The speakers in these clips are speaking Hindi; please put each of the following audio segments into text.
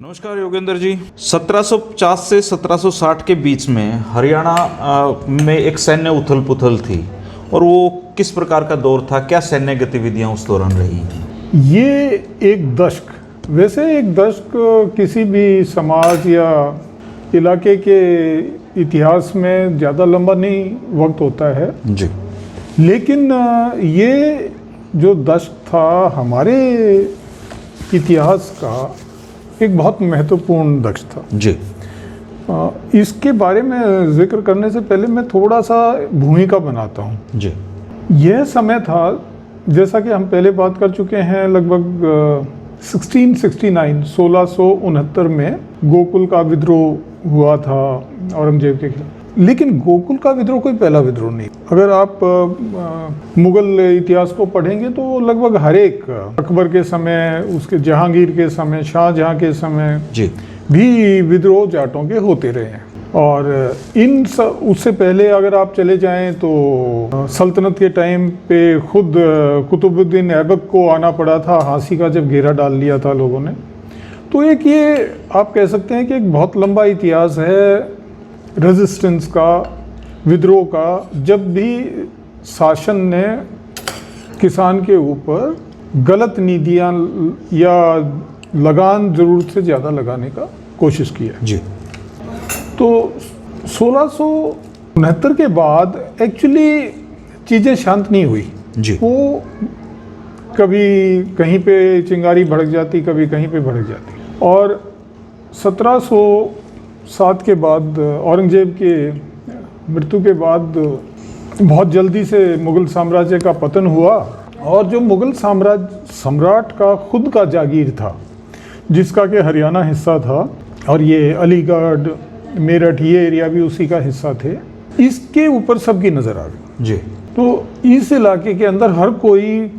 नमस्कार योगेंद्र जी। 1750 से 1760 के बीच में हरियाणा में एक सैन्य उथल पुथल थी और वो किस प्रकार का दौर था, क्या सैन्य गतिविधियां उस दौरान रही? ये एक दशक, वैसे एक दशक किसी भी समाज या इलाके के इतिहास में ज़्यादा लंबा नहीं वक्त होता है जी। लेकिन ये जो दशक था हमारे इतिहास का एक बहुत महत्वपूर्ण दशक था जी। इसके बारे में जिक्र करने से पहले मैं थोड़ा सा भूमिका बनाता हूँ। जी। यह समय था, जैसा कि हम पहले बात कर चुके हैं, लगभग 1669 में गोकुल का विद्रोह हुआ था औरंगजेब के खिलाफ। लेकिन गोकुल का विद्रोह कोई पहला विद्रोह नहीं। अगर आप मुगल इतिहास को पढ़ेंगे तो लगभग हर एक अकबर के समय, उसके जहांगीर के समय, शाहजहां के समय जी भी विद्रोह जाटों के होते रहे हैं। और उससे पहले अगर आप चले जाएं तो सल्तनत के टाइम पे खुद कुतुबुद्दीन ऐबक को आना पड़ा था झांसी का, जब घेरा डाल लिया था लोगों ने। तो एक ये आप कह सकते हैं कि एक बहुत लंबा इतिहास है रेजिस्टेंस का, विद्रोह का, जब भी शासन ने किसान के ऊपर गलत नीतियाँ या लगान ज़रूरत से ज़्यादा लगाने का कोशिश की है। जी। तो 1669 के बाद एक्चुअली चीज़ें शांत नहीं हुई जी। वो कभी कहीं पे चिंगारी भड़क जाती, कभी कहीं पे भड़क जाती। और 1707 के बाद, औरंगजेब के मृत्यु के बाद, बहुत जल्दी से मुग़ल साम्राज्य का पतन हुआ। और जो मुग़ल सम्राट का खुद का जागीर था, जिसका कि हरियाणा हिस्सा था, और ये अलीगढ़, मेरठ, ये एरिया भी उसी का हिस्सा थे, इसके ऊपर सबकी नज़र आ गई। जी। तो इस इलाके के अंदर हर कोई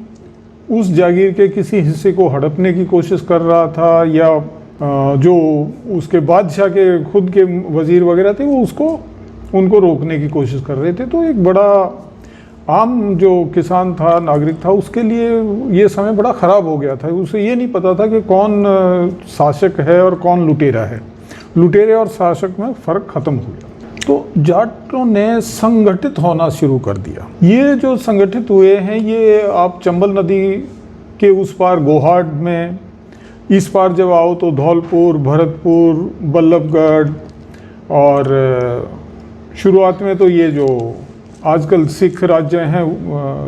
उस जागीर के किसी हिस्से को हड़पने की कोशिश कर रहा था, या जो उसके बादशाह के खुद के वजीर वगैरह थे वो उनको रोकने की कोशिश कर रहे थे। तो एक बड़ा आम जो किसान था, नागरिक था, उसके लिए ये समय बड़ा ख़राब हो गया था। उसे ये नहीं पता था कि कौन शासक है और कौन लुटेरा है। लुटेरे और शासक में फ़र्क ख़त्म हो गया। तो जाटों ने संगठित होना शुरू कर दिया। ये जो संगठित हुए हैं, ये आप चंबल नदी के उस पार गोहाट में, इस पार जब आओ तो धौलपुर, भरतपुर, बल्लभगढ़, और शुरुआत में तो ये जो आजकल सिख राज्य हैं,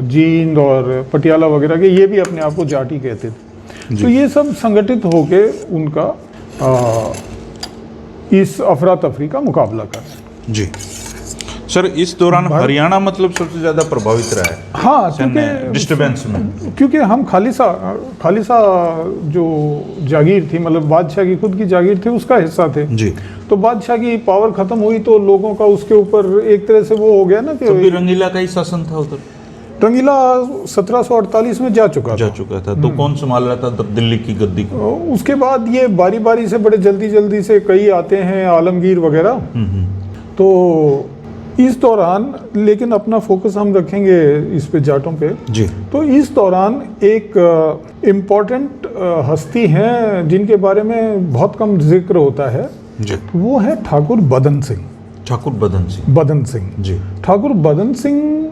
जींद और पटियाला वगैरह के, ये भी अपने आप को जाट ही कहते थे। तो ये सब संगठित होके उनका इस अफरा तफरी का मुकाबला कर। जी सर, इस दौरान हरियाणा मतलब सबसे ज़्यादा प्रभावित रहा है। हाँ, क्योंकि डिस्टर्बेंस में, क्योंकि हम खालिसा जो जागीर थी, मतलब बादशाह की खुद की जागीर थी, उसका हिस्सा थे। जी। तो बादशाह की पावर खत्म हुई तो लोगों का उसके ऊपर एक तरह से वो हो गया ना कि रंगीला का ही शासन था उधर। रंगीला 1748 में जा चुका था। तो कौन संभाल रहा था दिल्ली की गद्दी को? उसके बाद ये बारी बारी से बड़े जल्दी से कई आते हैं, आलमगीर वगैरह। तो इस दौरान, लेकिन अपना फोकस हम रखेंगे इस पे, जाटों पे। जी। तो इस दौरान एक इम्पॉर्टेंट हस्ती हैं जिनके बारे में बहुत कम जिक्र होता है। जी। वो है ठाकुर बदन सिंह। ठाकुर बदन सिंह। बदन सिंह जी। ठाकुर बदन सिंह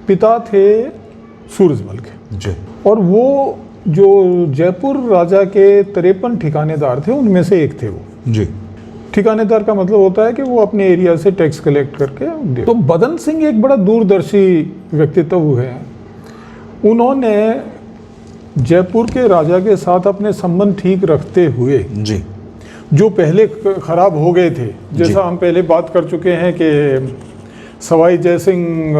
पिता थे सूरजमल के। जी। और वो जो जयपुर राजा के 53 ठिकानेदार थे, उनमें से एक थे वो। जी। ठिकानेदार का मतलब होता है कि वो अपने एरिया से टैक्स कलेक्ट करके दे। तो बदन सिंह एक बड़ा दूरदर्शी व्यक्तित्व है। उन्होंने जयपुर के राजा के साथ अपने संबंध ठीक रखते हुए, जी, जो पहले खराब हो गए थे, जैसा हम पहले बात कर चुके हैं कि सवाई जयसिंह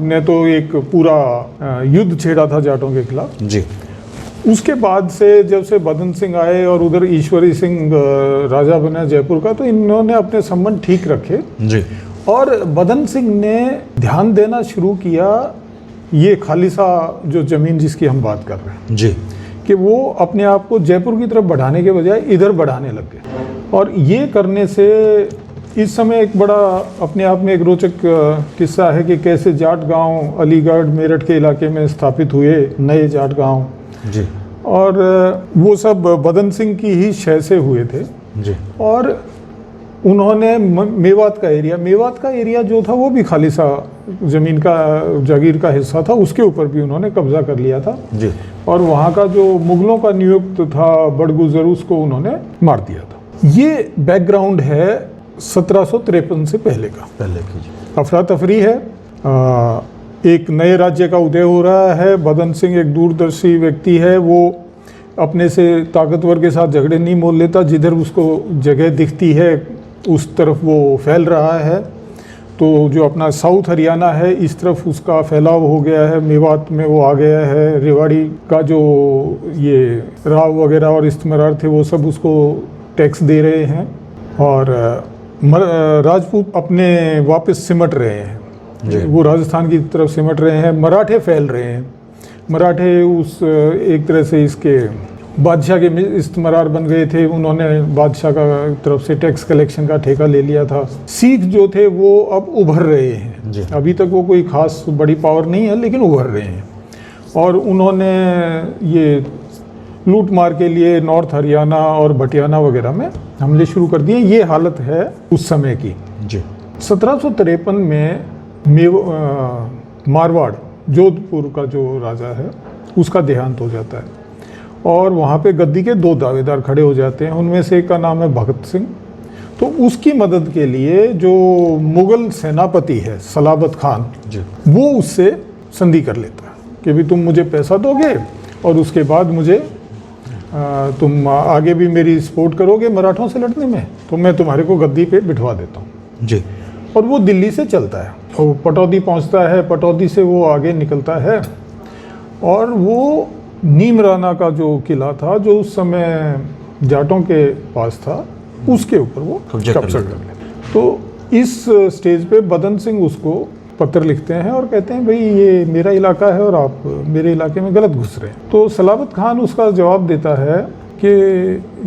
ने तो एक पूरा युद्ध छेड़ा था जाटों के खिलाफ। जी। उसके बाद से जब से बदन सिंह आए और उधर ईश्वरी सिंह राजा बना जयपुर का, तो इन्होंने अपने संबंध ठीक रखे। जी। और बदन सिंह ने ध्यान देना शुरू किया ये खालिसा जो ज़मीन जिसकी हम बात कर रहे हैं, जी, कि वो अपने आप को जयपुर की तरफ बढ़ाने के बजाय इधर बढ़ाने लग गए। और ये करने से इस समय एक बड़ा अपने आप में एक रोचक किस्सा है कि कैसे जाट गांव अलीगढ़, मेरठ के इलाके में स्थापित हुए नए जाट गांव। जी। और वो सब बदन सिंह की ही शय से हुए थे। जी। और उन्होंने मेवात का एरिया जो था वो भी खालिसा ज़मीन का जागीर का हिस्सा था, उसके ऊपर भी उन्होंने कब्जा कर लिया था जी। और वहाँ का जो मुगलों का नियुक्त था बड़गुजर, उसको उन्होंने मार दिया था। ये बैकग्राउंड है 1753 से पहले का। अफरा तफरी है, एक नए राज्य का उदय हो रहा है। बदन सिंह एक दूरदर्शी व्यक्ति है, वो अपने से ताकतवर के साथ झगड़े नहीं मोल लेता, जिधर उसको जगह दिखती है उस तरफ वो फैल रहा है। तो जो अपना साउथ हरियाणा है इस तरफ उसका फैलाव हो गया है, मेवात में वो आ गया है। रेवाड़ी का जो ये राव वगैरह और इस्तेमार थे वो सब उसको टैक्स दे रहे हैं और राजपूत अपने वापस सिमट रहे हैं, वो राजस्थान की तरफ सिमट रहे हैं। मराठे फैल रहे हैं, मराठे उस एक तरह से इसके बादशाह के इस्तेमार बन गए थे, उन्होंने बादशाह का तरफ से टैक्स कलेक्शन का ठेका ले लिया था। सिख जो थे वो अब उभर रहे हैं, अभी तक वो कोई खास बड़ी पावर नहीं है लेकिन उभर रहे हैं और उन्होंने ये लूट मार के लिए नॉर्थ हरियाणा और भटियाना वगैरह में हमले शुरू कर दिए। ये हालत है उस समय की। जी। 1753 में मारवाड़ जोधपुर का जो राजा है उसका देहांत हो जाता है और वहाँ पे गद्दी के 2 दावेदार खड़े हो जाते हैं। उनमें से एक का नाम है भगत सिंह। तो उसकी मदद के लिए जो मुगल सेनापति है सलाबत खान जी, वो उससे संधि कर लेता है कि भी तुम मुझे पैसा दोगे और उसके बाद मुझे तुम आगे भी मेरी सपोर्ट करोगे मराठों से लड़ने में, तो मैं तुम्हारे को गद्दी पे बिठवा देता हूँ जी। और वो दिल्ली से चलता है, वो पटौदी पहुँचता है, पटौदी से वो आगे निकलता है और वो नीमराना का जो किला था जो उस समय जाटों के पास था, उसके ऊपर वो कब्जा कर लेते। तो इस स्टेज पे बदन सिंह उसको पत्र लिखते हैं और कहते हैं भाई ये मेरा इलाका है और आप मेरे इलाके में गलत घुस रहे हैं। तो सलाबत खान उसका जवाब देता है कि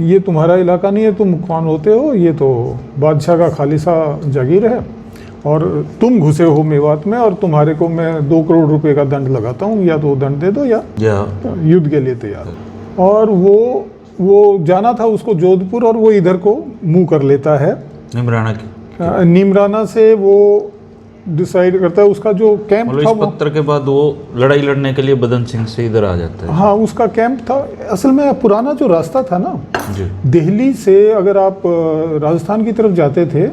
ये तुम्हारा इलाका नहीं है, तुम कौन होते हो, ये तो बादशाह का खालिसा जागीर है और तुम घुसे हो मेवात में और तुम्हारे को मैं 2 करोड़ रुपए का दंड लगाता हूँ, या तो दंड दे दो या युद्ध के लिए तैयार। और वो जाना था उसको जोधपुर और वो इधर को मुंह कर लेता है नीमराना से। वो डिसाइड करता है उसका जो कैंप था, इस पत्र के बाद वो लड़ाई लड़ने के लिए बदन सिंह से इधर आ जाता है। हाँ, उसका कैंप था। असल में पुराना जो रास्ता था ना जी, दिल्ली से अगर आप राजस्थान की तरफ जाते थे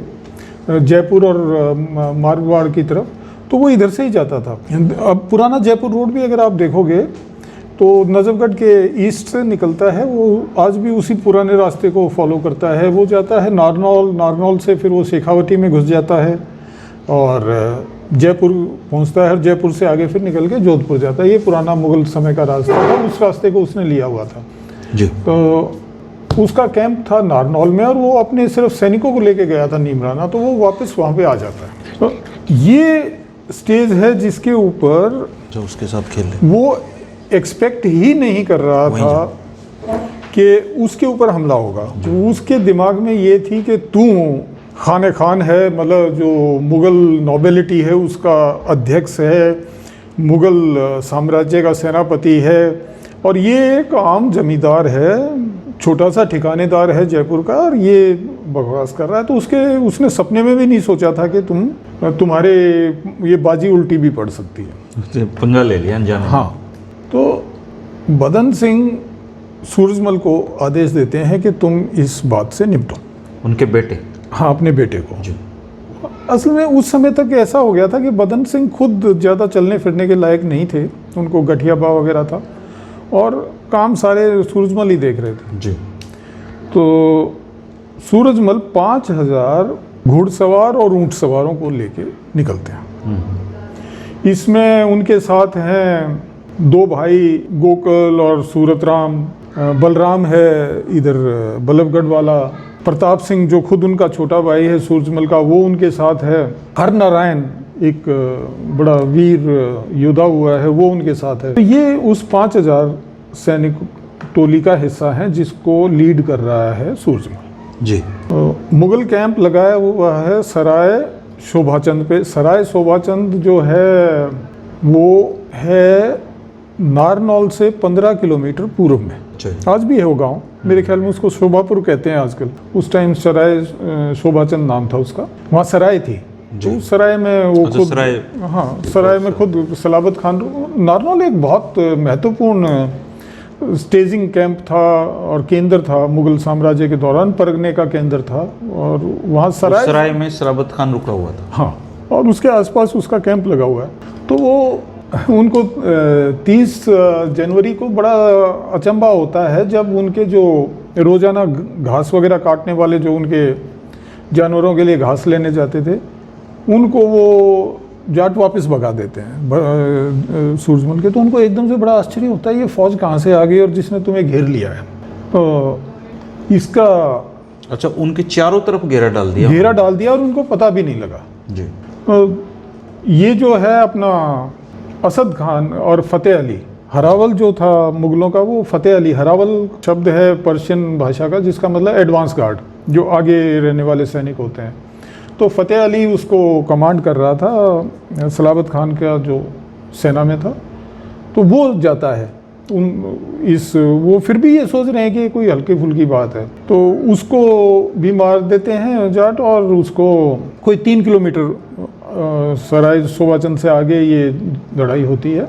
जयपुर और मारवाड़ की तरफ, तो वो इधर से ही जाता था। अब पुराना जयपुर रोड भी अगर आप देखोगे तो नजफगढ़ के ईस्ट से निकलता है, वो आज भी उसी पुराने रास्ते को फॉलो करता है। वो जाता है नारनौल, नारनौल से फिर वो शेखावटी में घुस जाता है और जयपुर पहुंचता है और जयपुर से आगे फिर निकल के जोधपुर जाता है। ये पुराना मुगल समय का रास्ता था, उस रास्ते को उसने लिया हुआ था जी। तो उसका कैंप था नारनौल में और वो अपने सिर्फ सैनिकों को लेके गया था नीमराना, तो वो वापस वहाँ पे आ जाता है। तो ये स्टेज है जिसके ऊपर जो उसके साथ खेले वो एक्सपेक्ट ही नहीं कर रहा था कि उसके ऊपर हमला होगा। उसके दिमाग में ये थी कि तू खाने खान है, मतलब जो मुगल नोबेलिटी है उसका अध्यक्ष है, मुगल साम्राज्य का सेनापति है और ये एक आम जमींदार है, छोटा सा ठिकानेदार है जयपुर का और ये बकवास कर रहा है। तो उसने सपने में भी नहीं सोचा था कि तुम्हारे ये बाजी उल्टी भी पड़ सकती है। पंगा ले लिया अनजाने। हाँ, तो बदन सिंह सूरजमल को आदेश देते हैं कि तुम इस बात से निपटो। उनके बेटे? हाँ, अपने बेटे को जी। असल में उस समय तक ऐसा हो गया था कि बदन सिंह खुद ज़्यादा चलने फिरने के लायक नहीं थे, उनको गठिया बा वगैरह था और काम सारे सूरजमल ही देख रहे थे जी। तो सूरजमल 5000 घुड़सवार और ऊंट सवारों को लेके निकलते हैं। इसमें उनके साथ हैं 2 भाई गोकुल और सूरतराम, बलराम है इधर बल्लभगढ़ वाला, प्रताप सिंह जो खुद उनका छोटा भाई है सूरजमल का, वो उनके साथ है, हर नारायण एक बड़ा वीर योद्धा हुआ है, वो उनके साथ है। तो ये उस 5000 सैनिक टोली का हिस्सा है जिसको लीड कर रहा है सूरजमल जी। मुगल कैंप लगाया हुआ है सराय शोभाचंद पे। सराय शोभाचंद जो है वो है नारनौल से 15 किलोमीटर पूर्व में। अच्छा। आज भी है वो गांव, मेरे ख्याल में उसको शोभापुर कहते हैं आजकल। उस टाइम सराय शोभाचंद नाम था उसका, वहाँ सराय थी। तो उस सराय में वो अच्छा, खुद सराय। हाँ, सराय में खुद सलाबत खान। नारनौल एक बहुत महत्वपूर्ण स्टेजिंग कैंप था और केंद्र था मुगल साम्राज्य के दौरान, परगने का केंद्र था। और वहाँ सराय में सलाबत खान रुका हुआ था। हाँ, और उसके आसपास उसका कैंप लगा हुआ है। तो वो उनको 30 जनवरी को बड़ा अचंभा होता है जब उनके जो रोजाना घास वगैरह काटने वाले जो उनके जानवरों के लिए घास लेने जाते थे, उनको वो जाट वापस भगा देते हैं सूरजमल के। तो उनको एकदम से बड़ा आश्चर्य होता है, ये फौज कहाँ से आ गई और जिसने तुम्हें घेर लिया है। तो इसका अच्छा, उनके चारों तरफ घेरा डाल दिया। घेरा डाल दिया और उनको पता भी नहीं लगा जी। ये जो है अपना असद खान और फतेह अली, हरावल जो था मुगलों का, वो फतेह अली, हरावल शब्द है पर्शियन भाषा का जिसका मतलब एडवांस गार्ड, जो आगे रहने वाले सैनिक होते हैं। तो फतेह अली उसको कमांड कर रहा था, सलाबत खान का जो सेना में था। तो वो जाता है वो फिर भी ये सोच रहे हैं कि कोई हल्की फुल्की बात है, तो उसको भी मार देते हैं जाट। और उसको कोई 3 किलोमीटर सराय शोभाचंद से आगे ये लड़ाई होती है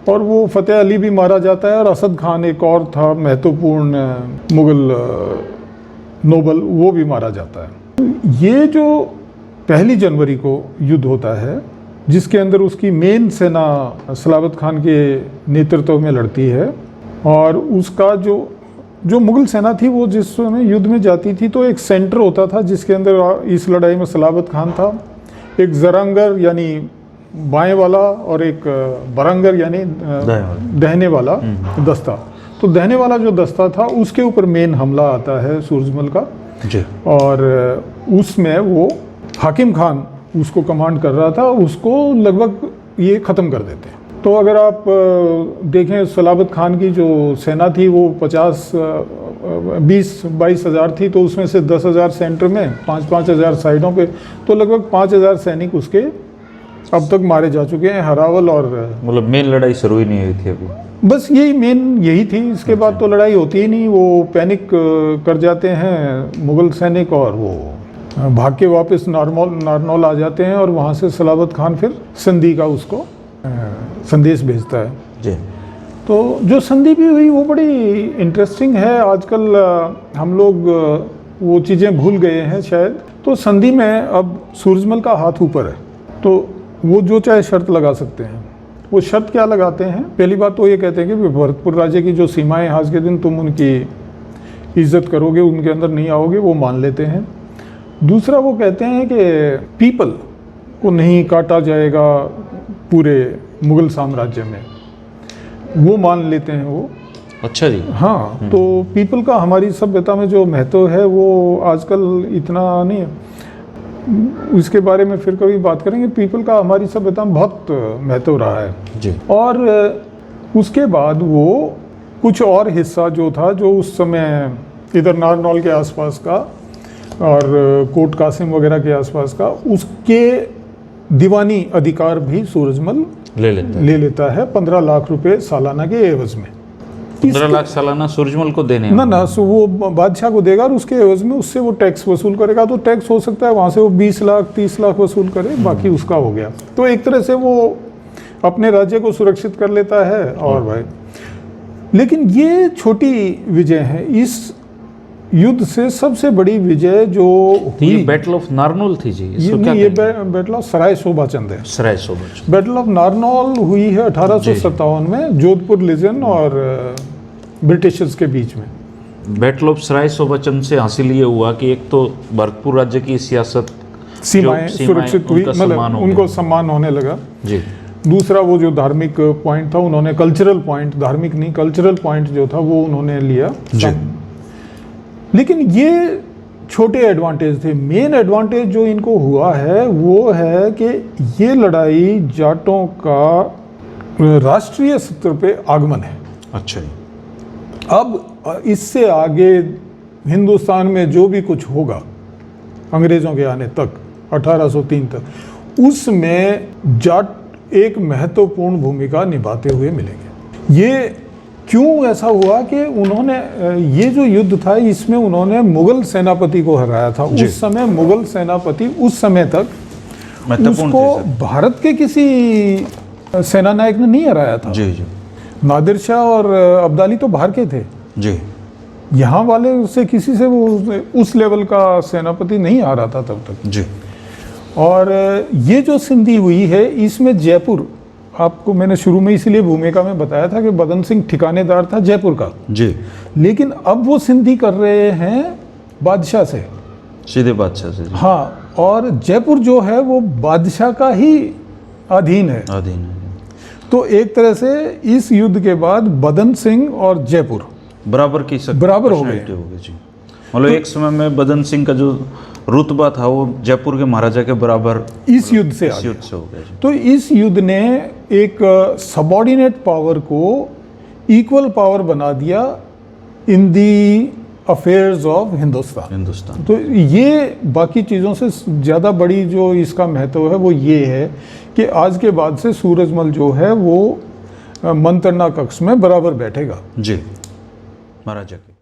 और वो फतेह अली भी मारा जाता है। और असद खान एक और था महत्वपूर्ण मुगल नोबल, वो भी मारा जाता है। ये जो 1 जनवरी को युद्ध होता है जिसके अंदर उसकी मेन सेना सलाबत खान के नेतृत्व में लड़ती है, और उसका जो मुगल सेना थी वो जिस समय युद्ध में जाती थी तो एक सेंटर होता था जिसके अंदर इस लड़ाई में सलाबत खान था, एक जरंगर यानी बाएं वाला और एक बरंगर यानी दहने वाला दस्ता। तो दहने वाला जो दस्ता था उसके ऊपर मेन हमला आता है सूरजमल का जी। और उसमें वो हाकिम खान उसको कमांड कर रहा था, उसको लगभग ये ख़त्म कर देते हैं। तो अगर आप देखें सलाबत खान की जो सेना थी वो 20-22 हज़ार थी, तो उसमें से 10,000 सेंटर में, 5-5 हज़ार साइडों पे, तो लगभग 5,000 सैनिक उसके अब तक मारे जा चुके हैं। हरावल और मतलब मेन लड़ाई शुरू ही नहीं हुई थी अभी, बस यही थी। इसके बाद तो लड़ाई होती ही नहीं, वो पैनिक कर जाते हैं मुगल सैनिक और वो भाग के वापस नारनौल आ जाते हैं। और वहाँ से सलाबत खान फिर संधि का उसको संदेश भेजता है जी। तो जो संधि भी हुई वो बड़ी इंटरेस्टिंग है। आजकल हम लोग वो चीज़ें भूल गए हैं शायद। तो संधि में अब सूरजमल का हाथ ऊपर है, तो वो जो चाहे शर्त लगा सकते हैं। वो शर्त क्या लगाते हैं? पहली बात तो ये कहते हैं कि भरतपुर राज्य की जो सीमाएं आज के दिन तुम उनकी इज्जत करोगे, उनके अंदर नहीं आओगे, वो मान लेते हैं। दूसरा वो कहते हैं कि पीपल को नहीं काटा जाएगा पूरे मुगल साम्राज्य में, वो मान लेते हैं वो। अच्छा जी। हाँ, तो पीपल का हमारी सभ्यता में जो महत्व है वो आजकल इतना नहीं है, इसके बारे में फिर कभी बात करेंगे। पीपल का हमारी सभ्यता में बहुत महत्व रहा है जी। और उसके बाद वो कुछ और हिस्सा जो था, जो उस समय इधर नारनौल के आसपास का और कोट कासिम वगैरह के आसपास का, उसके दीवानी अधिकार भी सूरजमल ले लेता है 15 लाख रुपए सालाना के एवज में। 15 लाख सालाना सूरजमल को देने ना वो बादशाह को देगा और उसके एवज में उससे वो टैक्स वसूल करेगा। तो टैक्स हो सकता है वहाँ से वो 20 लाख 30 लाख वसूल करे, बाकी उसका हो गया। तो एक तरह से वो अपने राज्य को सुरक्षित कर लेता है। और भाई, लेकिन ये छोटी विजय है। इस युद्ध से सबसे बड़ी विजय जो ये बैटल ऑफ नारनौल थी जी। ये बैटल ऑफ सराय शोभाचंद है। सराय शोभाचंद। बैटल ऑफ नारनौल हुई है 1857 में जोधपुर लीजन और ब्रिटिशर्स के बीच में। बैटल ऑफ सराय शोभाचंद से हासिल ये हुआ कि एक तो भरतपुर राज्य की सियासत, सीमाएं सुरक्षित हुई, मतलब उनको सम्मान होने लगा जी। दूसरा वो जो धार्मिक पॉइंट था, उन्होंने कल्चरल पॉइंट, धार्मिक नहीं कल्चरल पॉइंट जो था वो उन्होंने लिया। लेकिन ये छोटे एडवांटेज थे। मेन एडवांटेज जो इनको हुआ है वो है कि ये लड़ाई जाटों का राष्ट्रीय स्तर पे आगमन है। अच्छा जी। अब इससे आगे हिंदुस्तान में जो भी कुछ होगा अंग्रेज़ों के आने तक 1803 तक, उसमें जाट एक महत्वपूर्ण भूमिका निभाते हुए मिलेंगे। ये क्यों ऐसा हुआ कि उन्होंने ये जो युद्ध था इसमें उन्होंने मुगल सेनापति को हराया था। जी। उस समय मुगल सेनापति उस समय तक महत्वपूर्ण उसको थे भारत के किसी सेनानायक ने नहीं हराया था। सर। जी जी नादिर शाह और अब्दाली तो बाहर के थे, जी यहाँ वाले से किसी से वो उस लेवल का सेनापति नहीं आ रहा था तब तक। जी और ये जो संधि हुई है इसमें जयपुर, आपको मैंने शुरू में इसलिए भूमिका में बताया था कि बदन सिंह ठिकानेदार था जयपुर का, जी, लेकिन अब वो संधि कर रहे हैं बादशाह से। सीधे बादशाह से। जी, हाँ, और जयपुर जो है वो बादशाह का ही अधीन है। अधीन है। तो एक तरह से इस युद्ध के बाद बदन सिंह और जयपुर बराबर की बराबर हो गए। personality हो गई। जी, मतलब एक समय में बदन सिंह का जो रुतबा था वो जयपुर के महाराजा के बराबर इस युद्ध से आ इस गया। युद्ध से हो गया। जी, तो इस युद्ध ने एक सबॉर्डिनेट पावर को इक्वल पावर बना दिया इन दी अफेयर्स ऑफ हिंदुस्तान। हिंदुस्तान। तो ये बाकी चीज़ों से ज़्यादा बड़ी जो इसका महत्व है वो ये है कि आज के बाद से सूरजमल जो है वो मंत्रणा कक्ष में बराबर बैठेगा। जी, महाराजा के।